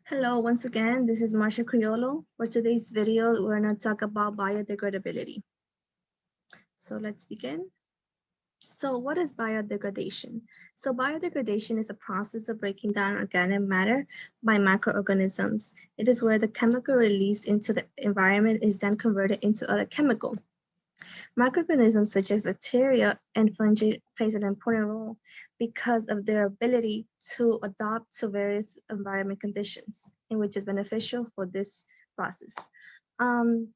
Hello, once again, this is Marsha Criollo. For today's video, we're going to talk about biodegradability. So let's begin. So what is biodegradation? So biodegradation is a process of breaking down organic matter by microorganisms. It is where the chemical released into the environment is then converted into other chemical. Microorganisms such as bacteria and fungi plays an important role because of their ability to adapt to various environment conditions, in which is beneficial for this process. Um,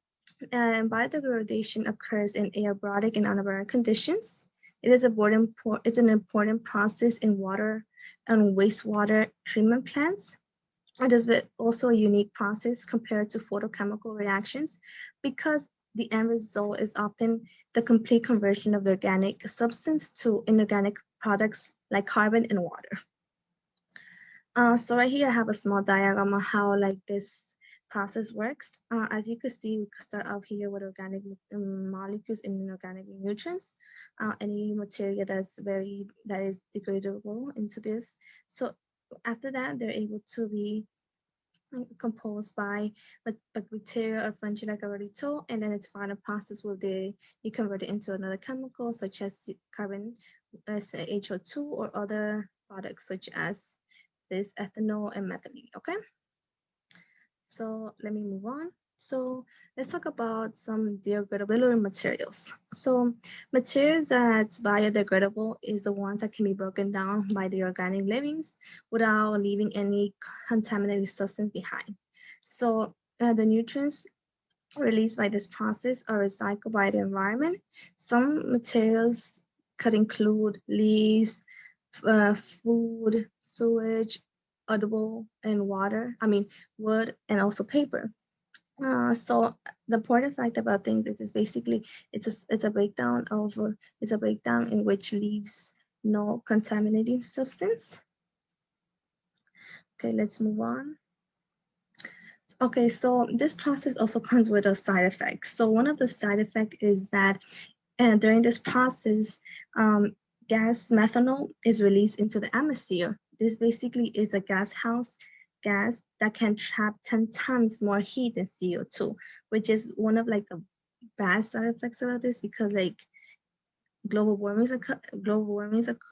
and biodegradation occurs in abiotic and anaerobic conditions. It's an important process in water and wastewater treatment plants. It is also a unique process compared to photochemical reactions because the end result is often the complete conversion of the organic substance to inorganic products like carbon and water. So right here I have a small diagram of how Mm-hmm. this process works. As you can see, we could start off here with organic molecules and inorganic nutrients. Any material that is degradable into this. So after that, they're able to be composed by bacteria or fungi, like I already told, and then its final process will be converted into another chemical such as carbon, as HO2, or other products such as this ethanol and methylene. Okay, so let me move on. So let's talk about some degradable materials. So materials that's biodegradable is the ones that can be broken down by the organic livings without leaving any contaminated substance behind. So the nutrients released by this process are recycled by the environment. Some materials could include leaves, food, sewage, edible, and water. I mean, wood, and also paper. So the important fact about things is basically it's a breakdown of it's a breakdown in which leaves no contaminating substance. Okay, let's move on. Okay, so this process also comes with a side effect. So one of the side effects is that during this process, um, gas methanol is released into the atmosphere. This basically is a gas house gas that can trap 10 times more heat than CO2, which is one of like the bad side effects about this because like global warming is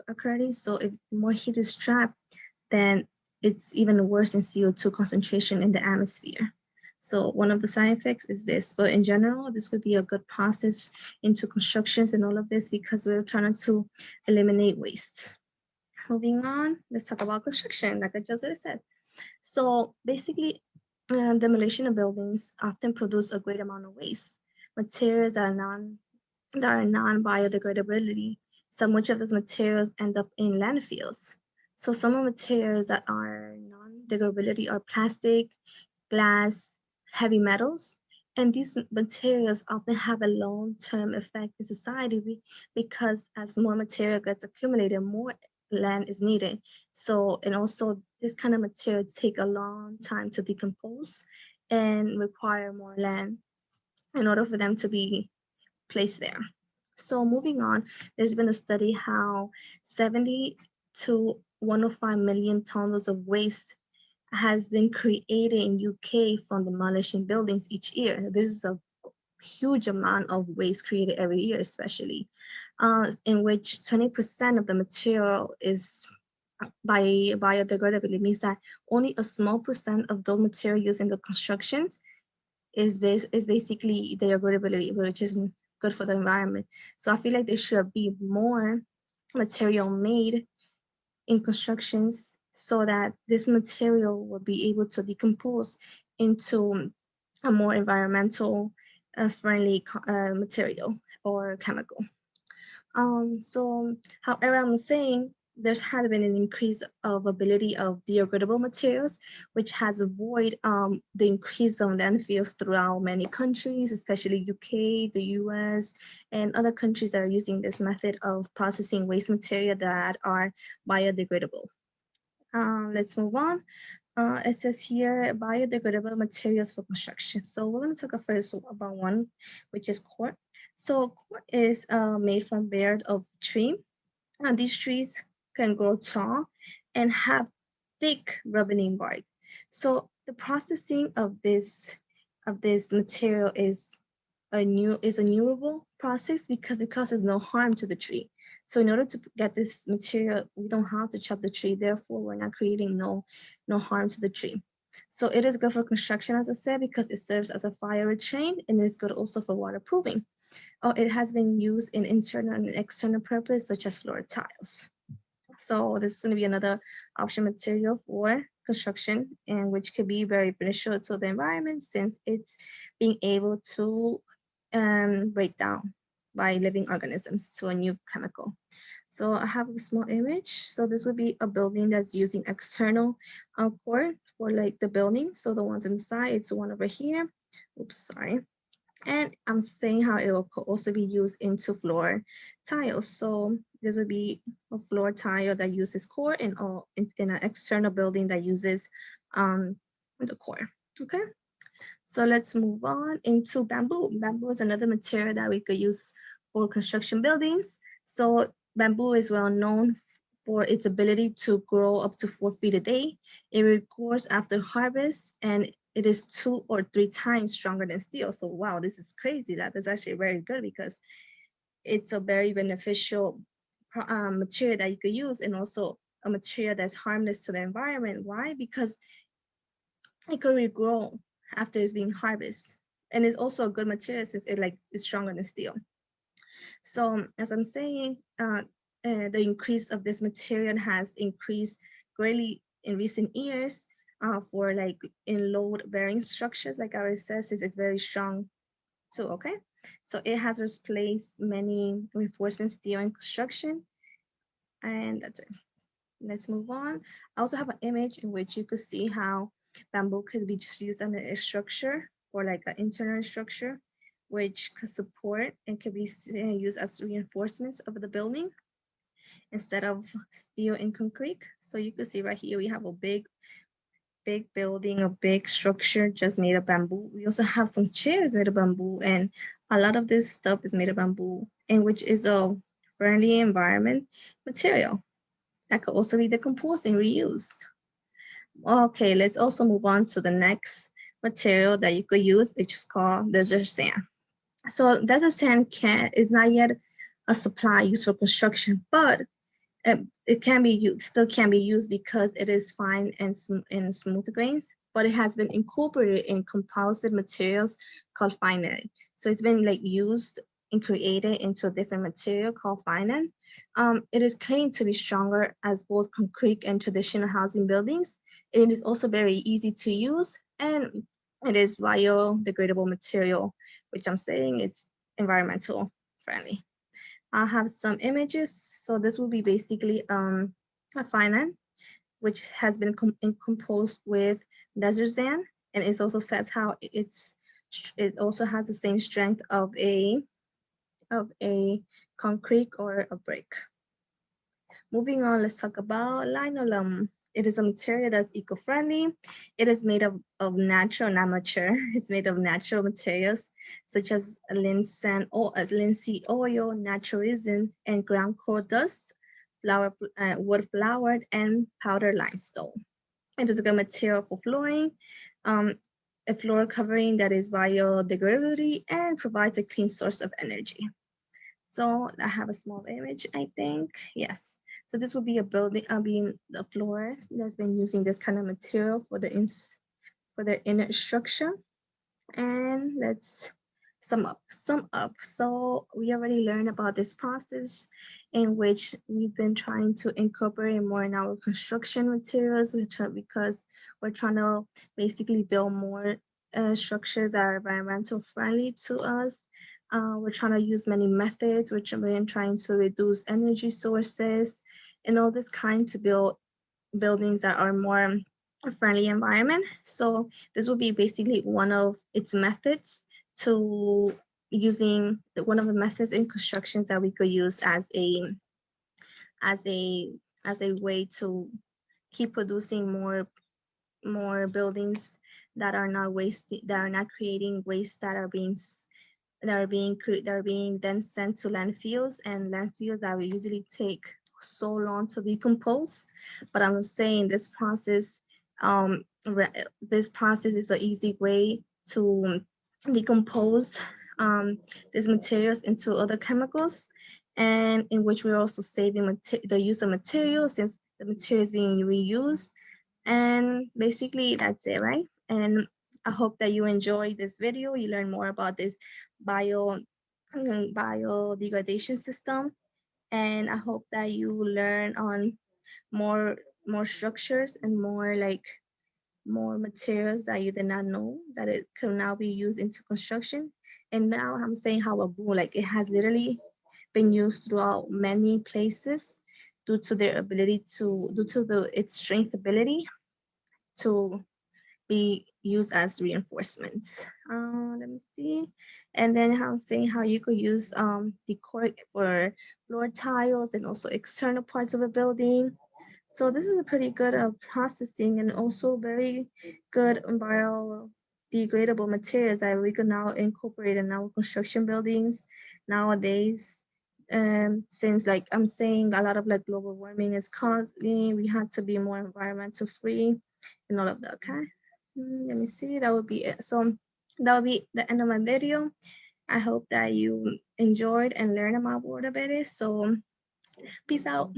occurring. So if more heat is trapped, then it's even worse than CO2 concentration in the atmosphere. So one of the side effects is this, but in general, this would be a good process into constructions and all of this because we're trying to eliminate waste. Moving on, let's talk about construction, like I just said. So basically, demolition of buildings often produce a great amount of waste. Materials that are non-biodegradability. So much of those materials end up in landfills. So some of the materials that are non-degradability are plastic, glass, heavy metals, and these materials often have a long-term effect in society because as more material gets accumulated, more land is needed. So, and also this kind of material take a long time to decompose and require more land in order for them to be placed there. So moving on, there's been a study how 70 to 105 million tons of waste has been created in UK from demolishing buildings each year. This is a huge amount of waste created every year, especially in which 20% of the material is by biodegradable. It means that only a small percent of the material used in the constructions is basically degradability, which isn't good for the environment. So I feel like there should be more material made in constructions so that this material will be able to decompose into a more environmental friendly material or chemical. So however, I'm saying there's had been an increase of ability of degradable materials, which has avoided the increase of landfills throughout many countries, especially UK, the US, and other countries that are using this method of processing waste material that are biodegradable. Let's move on. It says here biodegradable materials for construction. So we're going to talk first about one, which is cork. So cork is made from bark of tree. And these trees can grow tall and have thick rubbing bark. So the processing of this material is a renewable process because it causes no harm to the tree. So in order to get this material, we don't have to chop the tree. Therefore, we're not creating no harm to the tree. So it is good for construction, as I said, because it serves as a fire retardant, and it's good also for waterproofing. Oh, it has been used in internal and external purpose, such as floor tiles. So this is going to be another option material for construction, and which could be very beneficial to the environment since it's being able to break down by living organisms to a new chemical. So I have a small image. So this would be a building that's using external core for like the building. So the ones inside, it's one over here. Oops, sorry. And I'm saying how it will also be used into floor tiles. So this would be a floor tile that uses core and in an external building that uses the core. Okay, so let's move on into bamboo. Bamboo is another material that we could use for construction buildings. So bamboo is well known for its ability to grow up to 4 feet a day. It regrows after harvest, and it is 2 or 3 times stronger than steel. So wow, this is crazy. That is actually very good because it's a very beneficial material that you could use, and also a material that's harmless to the environment. Why? Because it could regrow after it's being harvested. And it's also a good material since it like is stronger than steel. So as I'm saying, the increase of this material has increased greatly in recent years for like in load bearing structures, like I already said, since it's very strong too, okay? So it has replaced many reinforcement steel in construction, and that's it. Let's move on. I also have an image in which you could see how bamboo could be just used as a structure or like an internal structure, which could support and could be used as reinforcements of the building instead of steel and concrete. So you can see right here, we have a big building, a big structure just made of bamboo. We also have some chairs made of bamboo, and a lot of this stuff is made of bamboo, and which is a friendly environment material that could also be decomposed and reused. Okay, let's also move on to the next material that you could use, which is called desert sand. So desert sand is not yet a supply used for construction, but it can be used, still can be used because it is fine and smooth grains, but it has been incorporated in composite materials called finite. So it's been like used and created into a different material called finite. It is claimed to be stronger as both concrete and traditional housing buildings. It is also very easy to use, and it is biodegradable material, which I'm saying it's environmental friendly. I have some images. So this will be basically a finite, which has been composed with desert sand, and it also says how it also has the same strength of a concrete or a brick. Moving on, let's talk about linoleum. It is a material that's eco-friendly. It is made of natural, not mature. It's made of natural materials such as linseed oil, natural resin, and ground coal dust, wood flour, and powdered limestone. It is a good material for flooring, um, a floor covering that is biodegradability and provides a clean source of energy. So I have a small image, I think. Yes. So this will be a building, the floor that's been using this kind of material for the inner structure. And let's sum up. So we already learned about this process in which we've been trying to incorporate more in our construction materials, because we're trying to basically build more structures that are environmental friendly to us. We're trying to use many methods, which we're trying to reduce energy sources and all this kind to build buildings that are more friendly environment. So this will be basically one of its methods to using one of the methods in constructions that we could use as a as a way to keep producing more buildings that are not wasting, that are not creating waste that are being then sent to landfills, and landfills that will usually take so long to decompose. But I'm saying this process This process is an easy way to decompose these materials into other chemicals, and in which we're also saving the use of materials since the material is being reused. And basically that's it, right? And I hope that you enjoyed this video. You learn more about this bio biodegradation system, and I hope that you learn on more more structures and more materials that you did not know that it can now be used into construction. And now I'm saying how a boom, like it has literally been used throughout many places due to their ability to, due to its strength ability to be used as reinforcements. Let me see. And then I'm saying how you could use decor for floor tiles and also external parts of a building. So this is a pretty good processing and also very good biodegradable materials that we can now incorporate in our construction buildings nowadays. Since like I'm saying a lot of like global warming is causing, we have to be more environmental free and all of that, okay? Let me see, that would be it. So that would be the end of my video. I hope that you enjoyed and learned about what about it. So peace out.